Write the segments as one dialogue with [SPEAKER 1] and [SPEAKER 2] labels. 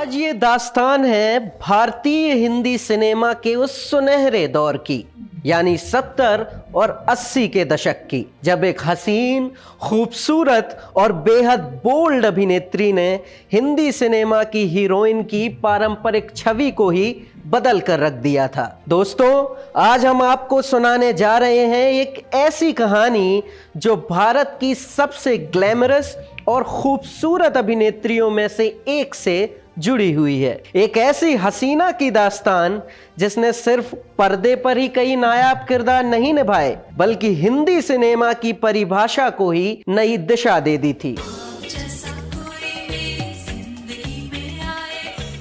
[SPEAKER 1] आज ये दास्तान है भारतीय हिंदी सिनेमा के उस सुनहरे दौर की, यानी 70 और 80 के दशक की, जब एक हसीन, खूबसूरत और बेहद बोल्ड अभिनेत्री ने हिंदी सिनेमा की हीरोइन की पारंपरिक छवि को ही बदल कर रख दिया था। दोस्तों, आज हम आपको सुनाने जा रहे हैं एक ऐसी कहानी जो भारत की सबसे ग्लैमरस और खूबसूरत अभिनेत्रियों में से एक से जुड़ी हुई है। एक ऐसी हसीना की दास्तान जिसने सिर्फ पर्दे पर ही कई नायाब किरदार नहीं निभाए, बल्कि हिंदी सिनेमा की परिभाषा को ही नई दिशा दे दी थी।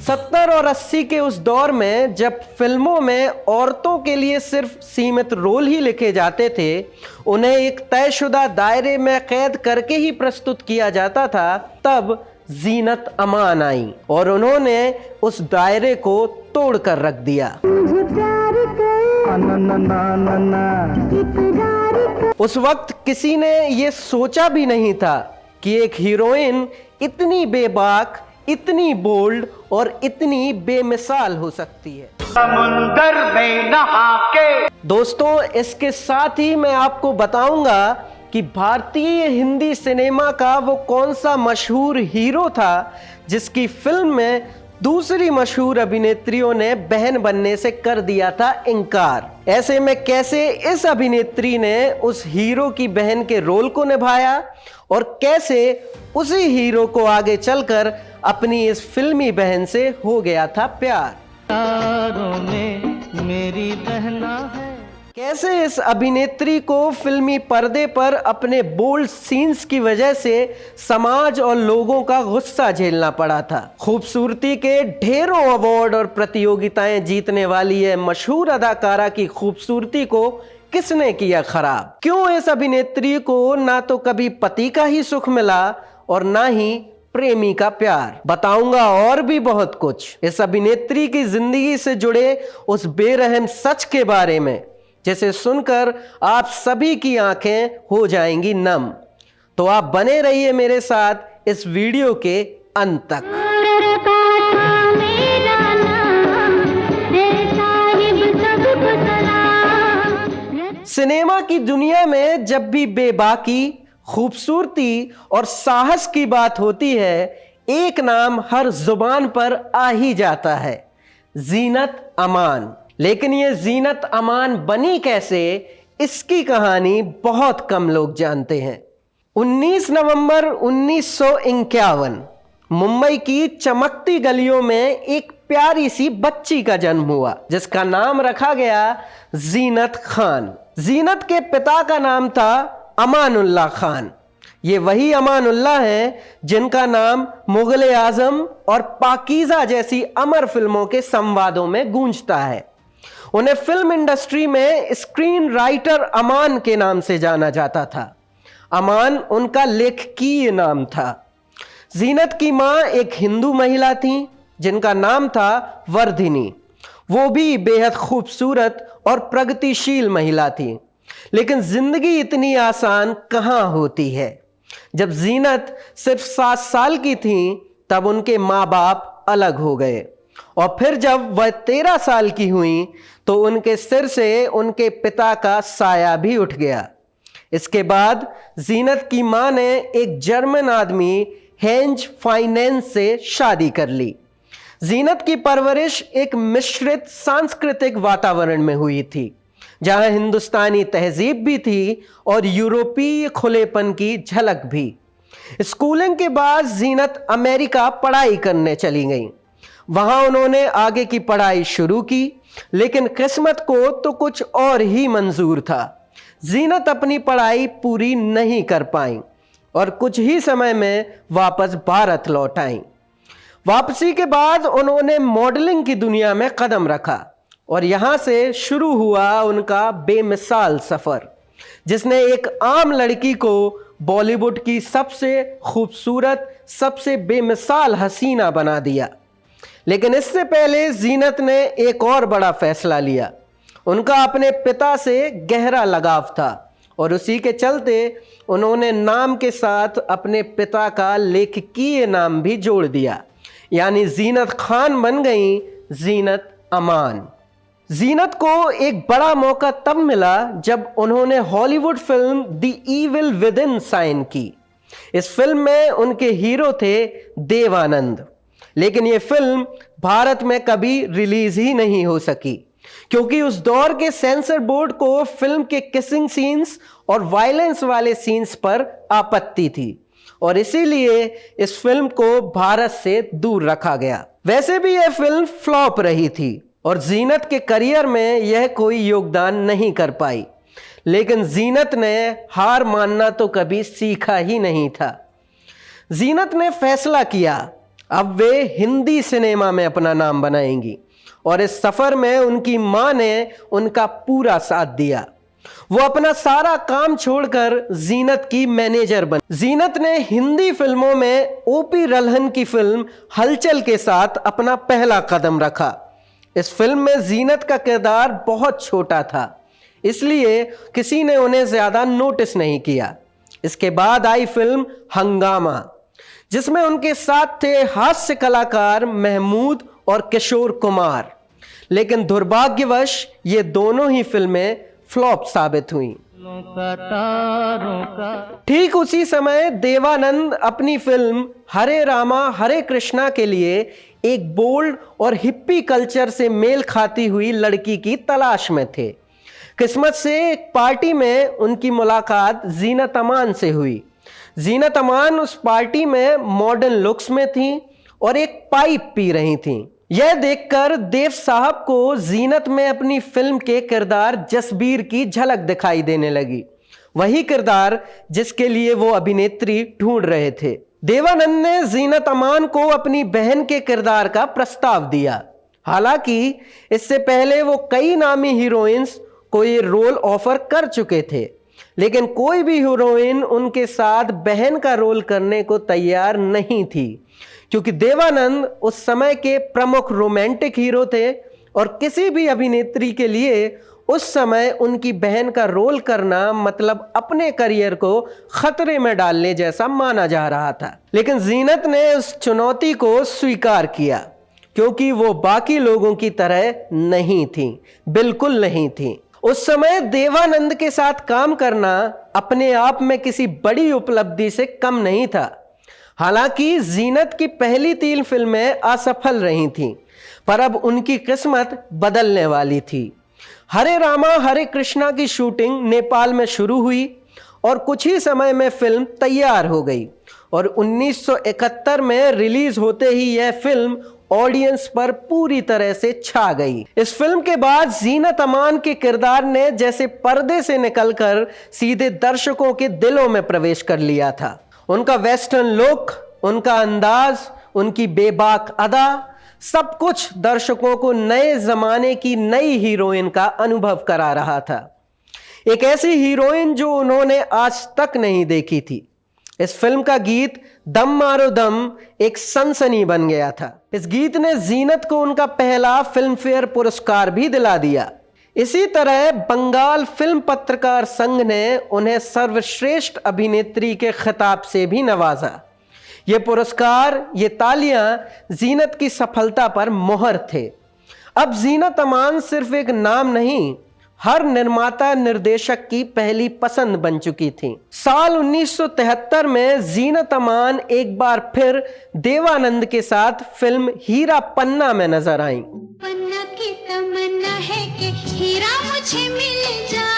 [SPEAKER 1] 70 और 80 के उस दौर में जब फिल्मों में औरतों के लिए सिर्फ सीमित रोल ही लिखे जाते थे, उन्हें एक तयशुदा दायरे में कैद करके ही प्रस्तुत किया जाता था, तब जीनत अमान आई और उन्होंने उस दायरे को तोड़ कर रख दिया। उस वक्त किसी ने यह सोचा भी नहीं था कि एक हीरोइन इतनी बेबाक, इतनी बोल्ड और इतनी बेमिसाल हो सकती है। समुंदर में नहा के। दोस्तों, इसके साथ ही मैं आपको बताऊंगा कि भारतीय हिंदी सिनेमा का वो कौन सा मशहूर हीरो था जिसकी फिल्म में दूसरी मशहूर अभिनेत्रियों ने बहन बनने से कर दिया था इनकार। ऐसे में कैसे इस अभिनेत्री ने उस हीरो की बहन के रोल को निभाया और कैसे उसी हीरो को आगे चलकर अपनी इस फिल्मी बहन से हो गया था प्यार। मेरी बहना है। कैसे इस अभिनेत्री को फिल्मी पर्दे पर अपने बोल्ड सीन्स की वजह से समाज और लोगों का गुस्सा झेलना पड़ा था। खूबसूरती के ढेरों अवार्ड और प्रतियोगिताएं जीतने वाली है मशहूर अदाकारा की खूबसूरती को किसने किया खराब? क्यों इस अभिनेत्री को ना तो कभी पति का ही सुख मिला और ना ही प्रेमी का प्यार? बताऊंगा और भी बहुत कुछ इस अभिनेत्री की जिंदगी से जुड़े उस बेरहम सच के बारे में, जिसे सुनकर आप सभी की आंखें हो जाएंगी नम। तो आप बने रहिए मेरे साथ इस वीडियो के अंत तक। सिनेमा की दुनिया में जब भी बेबाकी, खूबसूरती और साहस की बात होती है, एक नाम हर जुबान पर आ ही जाता है, जीनत अमान। लेकिन ये जीनत अमान बनी कैसे, इसकी कहानी बहुत कम लोग जानते हैं। 19 नवंबर 1951 मुंबई की चमकती गलियों में एक प्यारी सी बच्ची का जन्म हुआ जिसका नाम रखा गया जीनत खान। जीनत के पिता का नाम था अमानुल्लाह खान। ये वही अमानुल्लाह हैं जिनका नाम मुगल आजम और पाकीज़ा जैसी अमर फिल्मों के संवादों में गूंजता है। उन्हें फिल्म इंडस्ट्री में स्क्रीन राइटर अमान के नाम से जाना जाता था। अमान उनका लेखकीय नाम था। जीनत की मां एक हिंदू महिला थी जिनका नाम था वर्धिनी। वो भी बेहद खूबसूरत और प्रगतिशील महिला थी। लेकिन जिंदगी इतनी आसान कहां होती है। जब जीनत सिर्फ 7 साल की थी तब उनके माँ बाप अलग हो गए और फिर जब वह 13 साल की हुई तो उनके सिर से उनके पिता का साया भी उठ गया। इसके बाद जीनत की मां ने एक जर्मन आदमी हेंज फाइनेंस से शादी कर ली। जीनत की परवरिश एक मिश्रित सांस्कृतिक वातावरण में हुई थी, जहां हिंदुस्तानी तहजीब भी थी और यूरोपीय खुलेपन की झलक भी। स्कूलिंग के बाद जीनत अमेरिका पढ़ाई करने चली गई। वहां उन्होंने आगे की पढ़ाई शुरू की, लेकिन किस्मत को तो कुछ और ही मंजूर था। जीनत अपनी पढ़ाई पूरी नहीं कर पाई और कुछ ही समय में वापस भारत लौट आई। वापसी के बाद उन्होंने मॉडलिंग की दुनिया में कदम रखा और यहां से शुरू हुआ उनका बेमिसाल सफर, जिसने एक आम लड़की को बॉलीवुड की सबसे खूबसूरत, सबसे बेमिसाल हसीना बना दिया। लेकिन इससे पहले जीनत ने एक और बड़ा फैसला लिया। उनका अपने पिता से गहरा लगाव था और उसी के चलते उन्होंने नाम के साथ अपने पिता का लेखकीय नाम भी जोड़ दिया, यानी जीनत खान बन गई जीनत अमान। जीनत को एक बड़ा मौका तब मिला जब उन्होंने Hollywood film the evil within sign की। इस फिल्म में उनके हीरो थे देव आनंद, लेकिन यह फिल्म भारत में कभी रिलीज ही नहीं हो सकी क्योंकि उस दौर के सेंसर बोर्ड को फिल्म के किसिंग सीन्स और वायलेंस वाले सीन्स पर आपत्ति थी और इसीलिए इस फिल्म को भारत से दूर रखा गया। वैसे भी यह फिल्म फ्लॉप रही थी और जीनत के करियर में यह कोई योगदान नहीं कर पाई, लेकिन जीनत ने हार मानना तो कभी सीखा ही नहीं था। जीनत ने फैसला किया अब वे हिंदी सिनेमा में अपना नाम बनाएंगी और इस सफर में उनकी मां ने उनका पूरा साथ दिया। वो अपना सारा काम छोड़कर जीनत की मैनेजर बनी। जीनत ने हिंदी फिल्मों में ओपी रल्हन की फिल्म हलचल के साथ अपना पहला कदम रखा। इस फिल्म में जीनत का किरदार बहुत छोटा था, इसलिए किसी ने उन्हें ज्यादा नोटिस नहीं किया। इसके बाद आई फिल्म हंगामा, जिसमें उनके साथ थे हास्य कलाकार महमूद और किशोर कुमार, लेकिन दुर्भाग्यवश ये दोनों ही फिल्में फ्लॉप साबित हुई। ठीक उसी समय देवानंद अपनी फिल्म हरे रामा हरे कृष्णा के लिए एक बोल्ड और हिप्पी कल्चर से मेल खाती हुई लड़की की तलाश में थे। किस्मत से एक पार्टी में उनकी मुलाकात जीनत अमान से हुई। जीनत अमान उस पार्टी में मॉडर्न लुक्स में थीं और एक पाइप पी रही थीं। यह देखकर देव साहब को जीनत में अपनी फिल्म के किरदार जसबीर की झलक दिखाई देने लगी, वही किरदार जिसके लिए वो अभिनेत्री ढूंढ रहे थे। देवानंद ने जीनत अमान को अपनी बहन के किरदार का प्रस्ताव दिया। हालांकि इससे पहले वो कई नामी हीरोइंस को ये रोल ऑफर कर चुके थे, लेकिन कोई भी हीरोइन उनके साथ बहन का रोल करने को तैयार नहीं थी, क्योंकि देवानंद उस समय के प्रमुख रोमांटिक हीरो थे और किसी भी अभिनेत्री के लिए उस समय उनकी बहन का रोल करना मतलब अपने करियर को खतरे में डालने जैसा माना जा रहा था। लेकिन जीनत ने उस चुनौती को स्वीकार किया, क्योंकि वो बाकी लोगों की तरह नहीं थी, बिल्कुल नहीं थी। उस समय देवानंद के साथ काम करना अपने आप में किसी बड़ी उपलब्धि से कम नहीं था। हालांकि जीनत की पहली 3 फिल्में असफल रही थीं, पर अब उनकी किस्मत बदलने वाली थी। हरे रामा हरे कृष्णा की शूटिंग नेपाल में शुरू हुई और कुछ ही समय में फिल्म तैयार हो गई और 1971 में रिलीज होते ही यह फिल्म ऑडियंस पर पूरी तरह से छा गई। इस फिल्म के बाद जीनत अमान के किरदार ने जैसे पर्दे से निकलकर सीधे दर्शकों के दिलों में प्रवेश कर लिया था। उनका वेस्टर्न लुक, उनका अंदाज, उनकी बेबाक अदा, सब कुछ दर्शकों को नए जमाने की नई हीरोइन का अनुभव करा रहा था। एक ऐसी हीरोइन जो उन्होंने आज तक नहीं देखी थी। इस फिल्म का गीत दम मारो दम एक सनसनी बन गया था। इस गीत ने जीनत को उनका पहला फिल्म फेयर पुरस्कार भी दिला दिया। इसी तरह बंगाल फिल्म पत्रकार संघ ने उन्हें सर्वश्रेष्ठ अभिनेत्री के खिताब से भी नवाजा। ये पुरस्कार, ये तालियां जीनत की सफलता पर मोहर थे। अब जीनत अमान सिर्फ एक नाम नहीं, हर निर्माता निर्देशक की पहली पसंद बन चुकी थी। साल 1973 में जीनत अमान एक बार फिर देवानंद के साथ फिल्म हीरा पन्ना में नजर आईं।
[SPEAKER 2] पन्ना की तमन्ना है कि हीरा मुझे मिल जाए।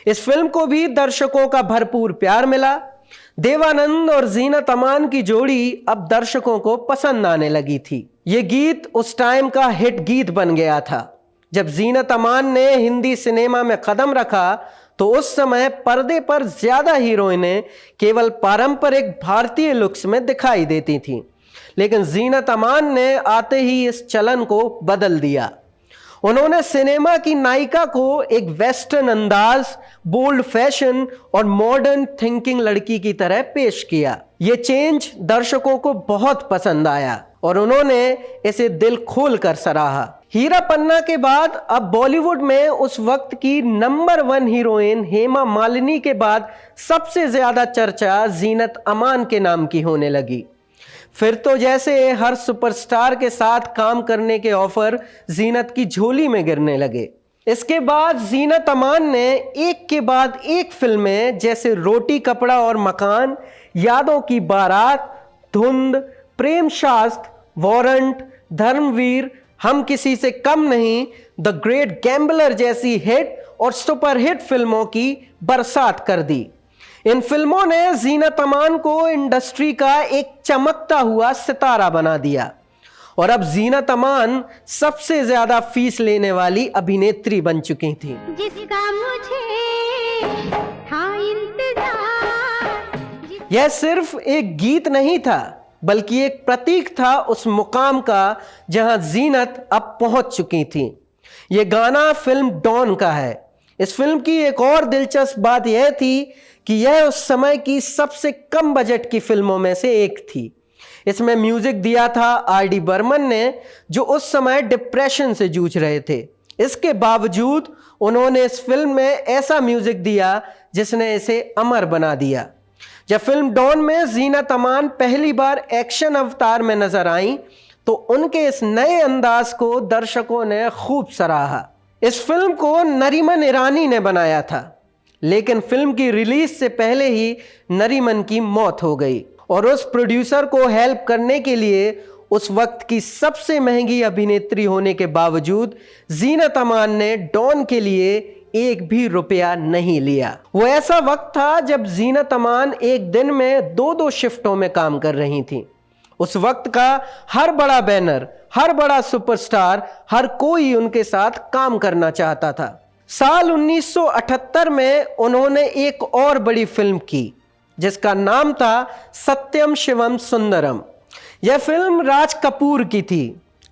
[SPEAKER 1] इस फिल्म को भी दर्शकों का भरपूर प्यार मिला। देवानंद और जीनत अमान की जोड़ी अब दर्शकों को पसंद आने लगी थी। ये गीत उस टाइम का हिट गीत बन गया था। जब जीनत अमान ने हिंदी सिनेमा में कदम रखा तो उस समय पर्दे पर ज्यादा हीरोइनें केवल पारंपरिक भारतीय लुक्स में दिखाई देती थीं, लेकिन जीनत अमान ने आते ही इस चलन को बदल दिया। उन्होंने सिनेमा की नायिका को एक वेस्टर्न अंदाज, बोल्ड फैशन और मॉडर्न थिंकिंग लड़की की तरह पेश किया। ये चेंज दर्शकों को बहुत पसंद आया और उन्होंने इसे दिल खोलकर सराहा। हीरा पन्ना के बाद अब बॉलीवुड में उस वक्त की नंबर 1 हीरोइन हेमा मालिनी के बाद सबसे ज्यादा चर्चा जीनत अमान के नाम की होने लगी। फिर तो जैसे हर सुपरस्टार के साथ काम करने के ऑफर जीनत की झोली में गिरने लगे। इसके बाद जीनत अमान ने एक के बाद एक फिल्में जैसे रोटी कपड़ा और मकान, यादों की बारात, धुंध, प्रेम शास्त्र, वारंट, धर्मवीर, हम किसी से कम नहीं, द ग्रेट गैम्बलर जैसी हिट और सुपरहिट फिल्मों की बरसात कर दी। इन फिल्मों ने जीनत अमान को इंडस्ट्री का एक चमकता हुआ सितारा बना दिया और अब जीनत अमान सबसे ज्यादा फीस लेने वाली अभिनेत्री बन चुकी थी।
[SPEAKER 2] जिसका मुझे था इंतजार।
[SPEAKER 1] यह सिर्फ एक गीत नहीं था बल्कि एक प्रतीक था उस मुकाम का जहां जीनत अब पहुंच चुकी थी। यह गाना फिल्म डॉन का है। इस फिल्म की एक और दिलचस्प बात यह थी कि यह उस समय की सबसे कम बजट की फिल्मों में से एक थी। इसमें म्यूजिक दिया था आर.डी. बर्मन ने, जो उस समय डिप्रेशन से जूझ रहे थे। इसके बावजूद उन्होंने इस फिल्म में ऐसा म्यूजिक दिया जिसने इसे अमर बना दिया। जब फिल्म डॉन में जीनत अमान पहली बार एक्शन अवतार में नजर आई तो उनके इस नए अंदाज को दर्शकों ने खूब सराहा। इस फिल्म को नरीमन ईरानी ने बनाया था, लेकिन फिल्म की रिलीज से पहले ही नरीमन की मौत हो गई और उस प्रोड्यूसर को हेल्प करने के लिए उस वक्त की सबसे महंगी अभिनेत्री होने के बावजूद जीनत अमान ने डॉन के लिए एक भी रुपया नहीं लिया। वो ऐसा वक्त था जब जीनत अमान एक दिन में 2-2 शिफ्टों में काम कर रही थी। उस वक्त का हर बड़ा बैनर, हर बड़ा सुपरस्टार, हर कोई उनके साथ काम करना चाहता था। साल 1978 में उन्होंने एक और बड़ी फिल्म की जिसका नाम था सत्यम शिवम सुंदरम। यह फिल्म राज कपूर की थी।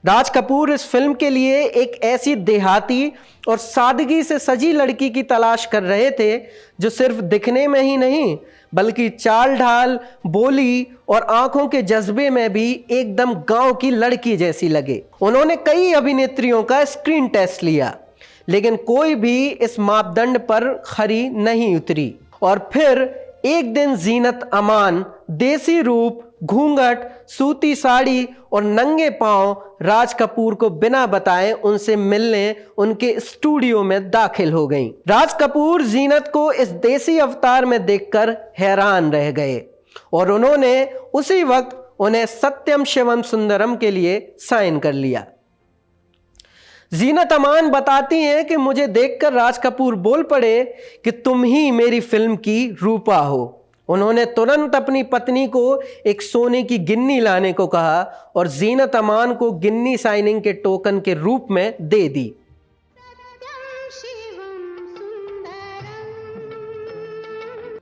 [SPEAKER 1] राज कपूर इस फिल्म के लिए एक ऐसी देहाती और सादगी से सजी लड़की की तलाश कर रहे थे जो सिर्फ दिखने में ही नहीं बल्कि चाल ढाल, बोली और आंखों के जज्बे में भी एकदम गांव की लड़की जैसी लगे। उन्होंने कई अभिनेत्रियों का स्क्रीन टेस्ट लिया लेकिन कोई भी इस मापदंड पर खरी नहीं उतरी और फिर एक दिन जीनत अमान देसी रूप, घूंघट, सूती साड़ी और नंगे पांव राज कपूर को बिना बताए उनसे मिलने उनके स्टूडियो में दाखिल हो गईं। राज कपूर जीनत को इस देसी अवतार में देखकर हैरान रह गए और उन्होंने उसी वक्त उन्हें सत्यम शिवम सुंदरम के लिए साइन कर लिया। जीनत अमान बताती हैं कि मुझे देखकर राज कपूर बोल पड़े कि तुम ही मेरी फिल्म की रूपा हो। उन्होंने तुरंत अपनी पत्नी को एक सोने की गिन्नी लाने को कहा और जीनत अमान को गिन्नी साइनिंग के टोकन के रूप में दे दी।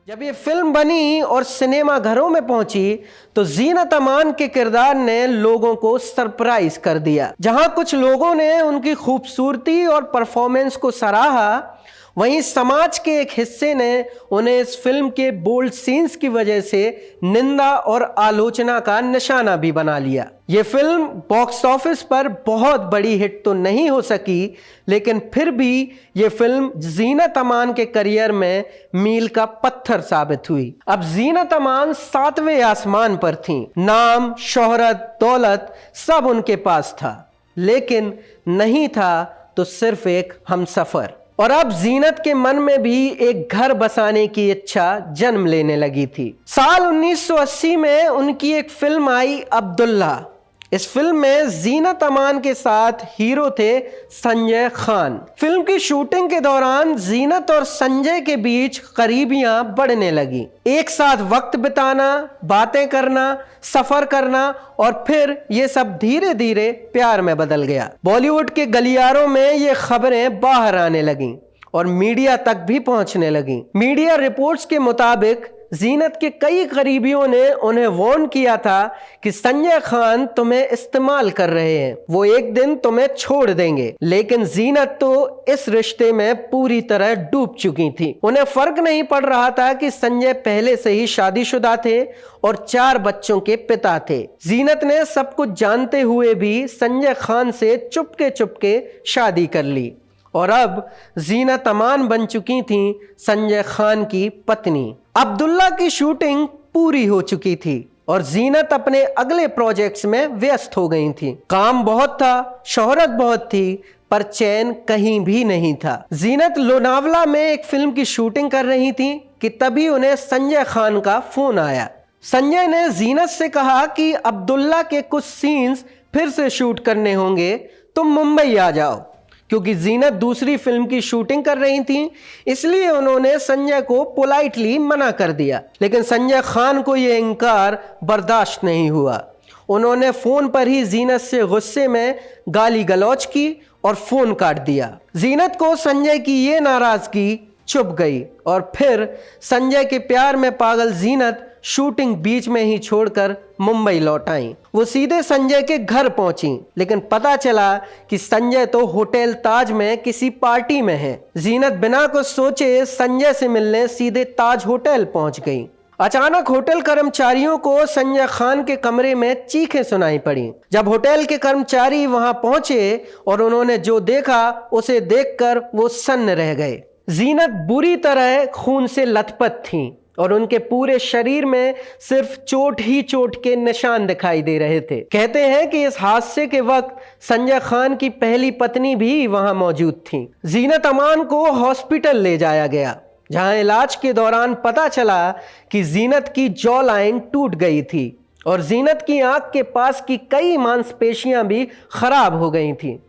[SPEAKER 1] जब ये फिल्म बनी और सिनेमा घरों में पहुंची तो जीनत अमान के किरदार ने लोगों को सरप्राइज कर दिया। जहां कुछ लोगों ने उनकी खूबसूरती और परफॉर्मेंस को सराहा, वहीं समाज के एक हिस्से ने उन्हें इस फिल्म के बोल्ड सीन्स की वजह से निंदा और आलोचना का निशाना भी बना लिया। ये फिल्म बॉक्स ऑफिस पर बहुत बड़ी हिट तो नहीं हो सकी, लेकिन फिर भी ये फिल्म जीनत अमान के करियर में मील का पत्थर साबित हुई। अब जीनत अमान 7वें आसमान पर थीं। नाम, शोहरत, दौलत सब उनके पास था, लेकिन नहीं था तो सिर्फ एक हमसफर। और अब जीनत के मन में भी एक घर बसाने की इच्छा जन्म लेने लगी थी। साल 1980 में उनकी एक फिल्म आई अब्दुल्ला। इस फिल्म में जीनत अमान के साथ हीरो थे संजय खान। फिल्म की शूटिंग के दौरान जीनत और संजय के बीच करीबियां बढ़ने लगी। एक साथ वक्त बिताना, बातें करना, सफर करना और फिर ये सब धीरे धीरे प्यार में बदल गया। बॉलीवुड के गलियारों में ये खबरें बाहर आने लगीं और मीडिया तक भी पहुंचने लगी। मीडिया रिपोर्ट्स के मुताबिक जीनत के कई करीबियों ने उन्हें वार्न किया था कि संजय खान तुम्हें इस्तेमाल कर रहे हैं, वो एक दिन तुम्हें छोड़ देंगे। लेकिन जीनत तो इस रिश्ते में पूरी तरह डूब चुकी थी। उन्हें फर्क नहीं पड़ रहा था कि संजय पहले से ही शादीशुदा थे और 4 बच्चों के पिता थे। जीनत ने सब कुछ जानते हुए भी संजय खान से चुपके चुपके शादी कर ली और अब जीनत अमान बन चुकी थी संजय खान की पत्नी। अब्दुल्ला की शूटिंग पूरी हो चुकी थी और जीनत अपने अगले प्रोजेक्ट्स में व्यस्त हो गई थी। काम बहुत था, शोहरत बहुत थी, पर चैन कहीं भी नहीं था। जीनत लोनावला में एक फिल्म की शूटिंग कर रही थी कि तभी उन्हें संजय खान का फोन आया। संजय ने जीनत से कहा कि अब्दुल्ला के कुछ सीन्स फिर से शूट करने होंगे, तुम मुंबई आ जाओ। क्योंकि जीनत दूसरी फिल्म की शूटिंग कर रही थी, इसलिए उन्होंने संजय को पोलाइटली मना कर दिया। लेकिन संजय खान को यह इनकार बर्दाश्त नहीं हुआ। उन्होंने फोन पर ही जीनत से गुस्से में गाली गलौज की और फोन काट दिया। जीनत को संजय की ये नाराजगी चुभ गई और फिर संजय के प्यार में पागल जीनत शूटिंग बीच में ही छोड़कर मुंबई लौट आई। वो सीधे संजय के घर पहुंची, लेकिन पता चला कि संजय तो होटल ताज में किसी पार्टी में है। जीनत बिना कुछ सोचे संजय से मिलने सीधे ताज होटल पहुंच गई। अचानक होटल कर्मचारियों को संजय खान के कमरे में चीखें सुनाई पड़ी। जब होटल के कर्मचारी वहां पहुंचे और उन्होंने जो देखा उसे देखकर वो सन्न रह गए। जीनत बुरी तरह खून से लथपथ थीं और उनके पूरे शरीर में सिर्फ चोट ही चोट के निशान दिखाई दे रहे थे। कहते हैं कि इस हादसे के वक्त संजय खान की पहली पत्नी भी वहां मौजूद थी। जीनत अमान को हॉस्पिटल ले जाया गया, जहां इलाज के दौरान पता चला कि जीनत की जॉ लाइन टूट गई थी और जीनत की आंख के पास की कई मांसपेशियां भी खराब हो गई थी।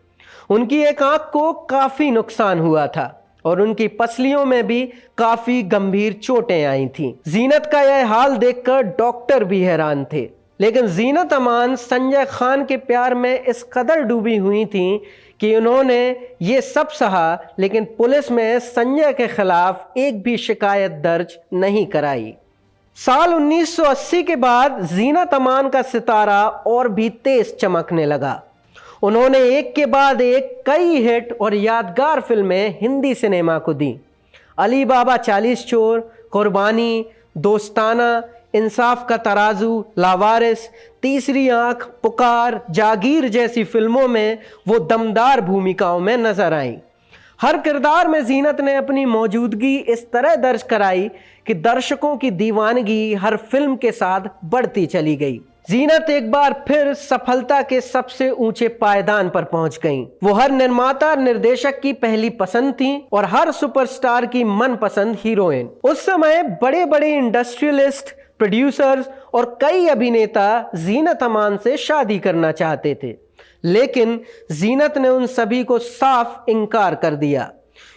[SPEAKER 1] उनकी एक आंख को काफी नुकसान हुआ था और उनकी पसलियों में भी काफी गंभीर चोटें आई थीं। जीनत का यह हाल देखकर डॉक्टर भी हैरान थे। लेकिन जीनत अमान संजय खान के प्यार में इस कदर डूबी हुई थीं कि उन्होंने ये सब सहा, लेकिन पुलिस में संजय के खिलाफ एक भी शिकायत दर्ज नहीं कराई। साल 1980 के बाद जीनत अमान का सितारा और भी तेज चमकने लगा। उन्होंने एक के बाद एक कई हिट और यादगार फिल्में हिंदी सिनेमा को दी। अली बाबा 40 चोर, कुर्बानी, दोस्ताना, इंसाफ का तराजू, लावारिस, तीसरी आंख, पुकार, जागीर जैसी फिल्मों में वो दमदार भूमिकाओं में नजर आई। हर किरदार में जीनत ने अपनी मौजूदगी इस तरह दर्ज कराई कि दर्शकों की दीवानगी हर फिल्म के साथ बढ़ती चली गई। जीनत एक बार फिर सफलता के सबसे ऊंचे पायदान पर पहुंच गईं। वो हर निर्माता निर्देशक की पहली पसंद थी और हर सुपरस्टार की मनपसंद हीरोइन। उस समय बड़े बड़े इंडस्ट्रियलिस्ट, प्रोड्यूसर्स और कई अभिनेता जीनत अमान से शादी करना चाहते थे, लेकिन जीनत ने उन सभी को साफ इनकार कर दिया,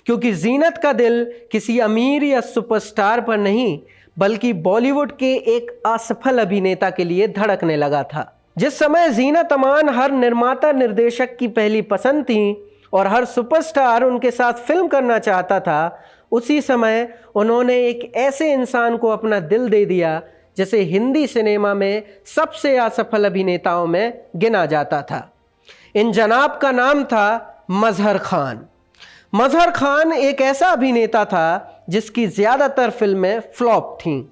[SPEAKER 1] क्योंकि जीनत का दिल किसी अमीर या सुपरस्टार पर नहीं बल्कि बॉलीवुड के एक असफल अभिनेता के लिए धड़कने लगा था। जिस समय जीनत अमान हर निर्माता निर्देशक की पहली पसंद थी और हर सुपरस्टार उनके साथ फिल्म करना चाहता था, उसी समय उन्होंने एक ऐसे इंसान को अपना दिल दे दिया जिसे हिंदी सिनेमा में सबसे असफल अभिनेताओं में गिना जाता था। इन जनाब का नाम था मजहर खान। मजहर खान एक ऐसा अभिनेता था जिसकी ज्यादातर फिल्में फ्लॉप थीं,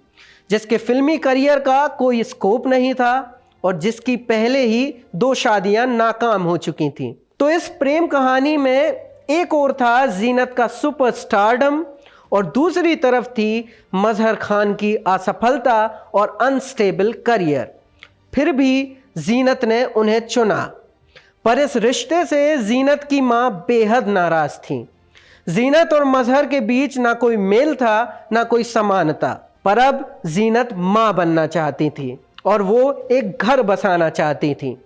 [SPEAKER 1] जिसके फिल्मी करियर का कोई स्कोप नहीं था और जिसकी पहले ही 2 शादियां नाकाम हो चुकी थीं। तो इस प्रेम कहानी में एक और था जीनत का सुपरस्टारडम और दूसरी तरफ थी मजहर खान की असफलता और अनस्टेबल करियर। फिर भी जीनत ने उन्हें चुना, पर इस रिश्ते से जीनत की मां बेहद नाराज थी। जीनत और मजहर के बीच ना कोई मेल था, ना कोई समानता, पर अब जीनत मां बनना चाहती थी और वो एक घर बसाना चाहती थी।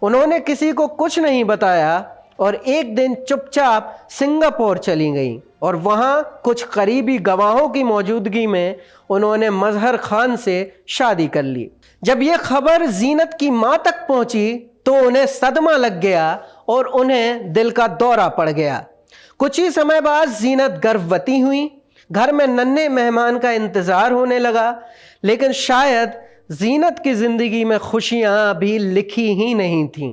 [SPEAKER 1] उन्होंने किसी को कुछ नहीं बताया और एक दिन चुपचाप सिंगापुर चली गई और वहां कुछ करीबी गवाहों की मौजूदगी में उन्होंने मजहर खान से शादी कर ली। जब यह खबर जीनत की मां तक पहुंची तो उन्हें सदमा लग गया और उन्हें दिल का दौरा पड़ गया। कुछ ही समय बाद जीनत गर्भवती हुई। घर में नन्हे मेहमान का इंतजार होने लगा, लेकिन शायद जीनत की जिंदगी में खुशियां अभी लिखी ही नहीं थीं।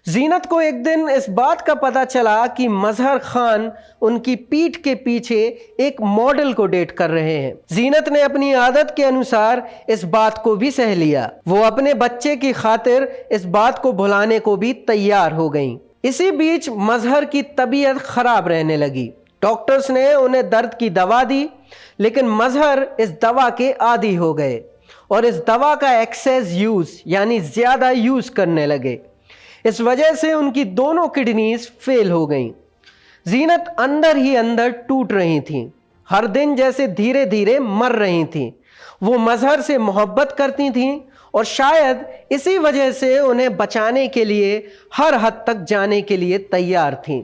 [SPEAKER 1] जीनत को एक दिन इस बात का पता चला कि मजहर खान उनकी पीठ के पीछे एक मॉडल को डेट कर रहे हैं। जीनत ने अपनी आदत के अनुसार इस बात को भी सह लिया। वो अपने बच्चे की खातिर इस बात को भुलाने को भी तैयार हो गईं। इसी बीच मजहर की तबीयत खराब रहने लगी। डॉक्टर्स ने उन्हें दर्द की दवा दी, लेकिन मजहर इस दवा के आदी हो गए और इस दवा का एक्सेस यूज यानी ज्यादा यूज करने लगे। इस वजह से उनकी दोनों किडनीज फेल हो गईं। जीनत अंदर ही अंदर टूट रही थीं। हर दिन जैसे धीरे धीरे मर रही थीं। वो मजहर से मोहब्बत करती थीं और शायद इसी वजह से उन्हें बचाने के लिए हर हद तक जाने के लिए तैयार थीं।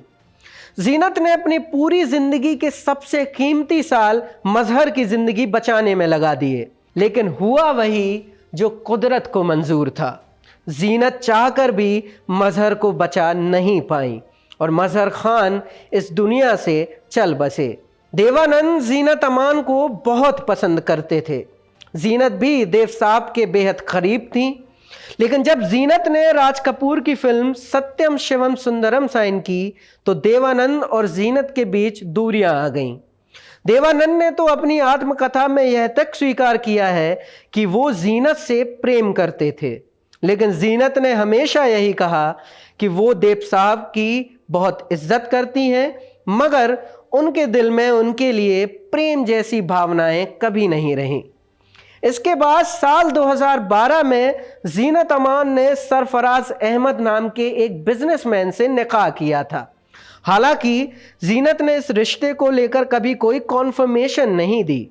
[SPEAKER 1] जीनत ने अपनी पूरी जिंदगी के सबसे कीमती साल मजहर की जिंदगी बचाने में लगा दिए, लेकिन हुआ वही जो कुदरत को मंजूर था। जीनत चाहकर भी मजहर को बचा नहीं पाई और मजहर खान इस दुनिया से चल बसे। देवानंद जीनत अमान को बहुत पसंद करते थे। जीनत भी देव साहब के बेहद करीब थी, लेकिन जब जीनत ने राज कपूर की फिल्म सत्यम शिवम सुंदरम साइन की तो देवानंद और जीनत के बीच दूरियां आ गईं। देवानंद ने तो अपनी आत्मकथा में यह तक स्वीकार किया है कि वो जीनत से प्रेम करते थे, लेकिन जीनत ने हमेशा यही कहा कि वो देव साहब की बहुत इज्जत करती हैं, मगर उनके दिल में उनके लिए प्रेम जैसी भावनाएं कभी नहीं रहीं। इसके बाद साल 2012 में जीनत अमान ने सरफराज अहमद नाम के एक बिजनेसमैन से निकाह किया था। हालांकि जीनत ने इस रिश्ते को लेकर कभी कोई कॉन्फर्मेशन नहीं दी,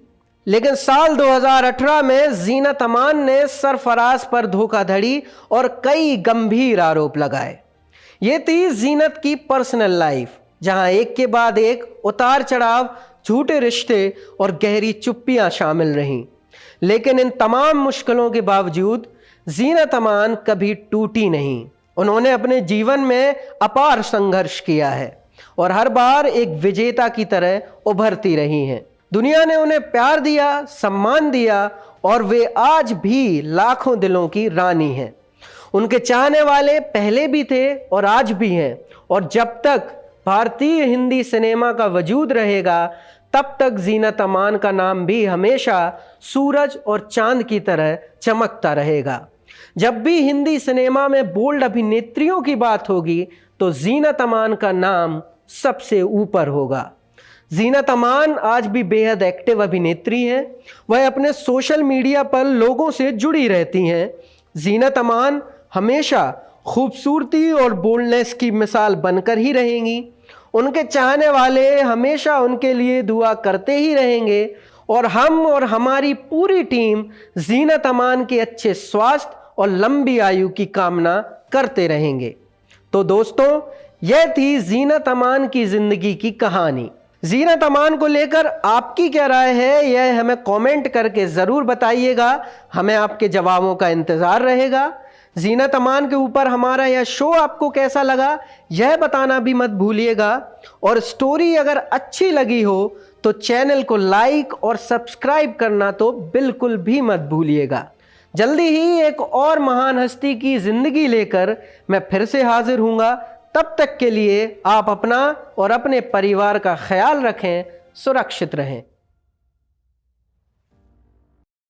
[SPEAKER 1] लेकिन साल 2018 में जीनत अमान ने सरफराज पर धोखाधड़ी और कई गंभीर आरोप लगाए। ये थी जीनत की पर्सनल लाइफ, जहां एक के बाद एक उतार चढ़ाव, झूठे रिश्ते और गहरी चुप्पियां शामिल रहीं। लेकिन इन तमाम मुश्किलों के बावजूद जीनत अमान कभी टूटी नहीं। उन्होंने अपने जीवन में अपार संघर्ष किया है और हर बार एक विजेता की तरह उभरती रही हैं। दुनिया ने उन्हें प्यार दिया, सम्मान दिया और वे आज भी लाखों दिलों की रानी हैं। उनके चाहने वाले पहले भी थे और आज भी हैं, और जब तक भारतीय हिंदी सिनेमा का वजूद रहेगा तब तक जीनत अमान का नाम भी हमेशा सूरज और चांद की तरह चमकता रहेगा। जब भी हिंदी सिनेमा में बोल्ड अभिनेत्रियों की बात होगी तो जीनत अमान का नाम सबसे ऊपर होगा। जीनत अमान आज भी बेहद एक्टिव अभिनेत्री हैं। वह अपने सोशल मीडिया पर लोगों से जुड़ी रहती हैं। जीनत अमान हमेशा खूबसूरती और बोल्डनेस की मिसाल बनकर ही रहेंगी। उनके चाहने वाले हमेशा उनके लिए दुआ करते ही रहेंगे और हम और हमारी पूरी टीम जीनत अमान के अच्छे स्वास्थ्य और लंबी आयु की कामना करते रहेंगे। तो दोस्तों, यह थी जीनत अमान की जिंदगी की कहानी। जीनत अमान को लेकर आपकी क्या राय है, यह हमें कमेंट करके ज़रूर बताइएगा। हमें आपके जवाबों का इंतज़ार रहेगा। जीनत अमान के ऊपर हमारा यह शो आपको कैसा लगा, यह बताना भी मत भूलिएगा। और स्टोरी अगर अच्छी लगी हो तो चैनल को लाइक और सब्सक्राइब करना तो बिल्कुल भी मत भूलिएगा। जल्दी ही एक और महान हस्ती की ज़िंदगी लेकर मैं फिर से हाजिर हूँगा। तब तक के लिए आप अपना और अपने परिवार का ख्याल रखें, सुरक्षित रहें।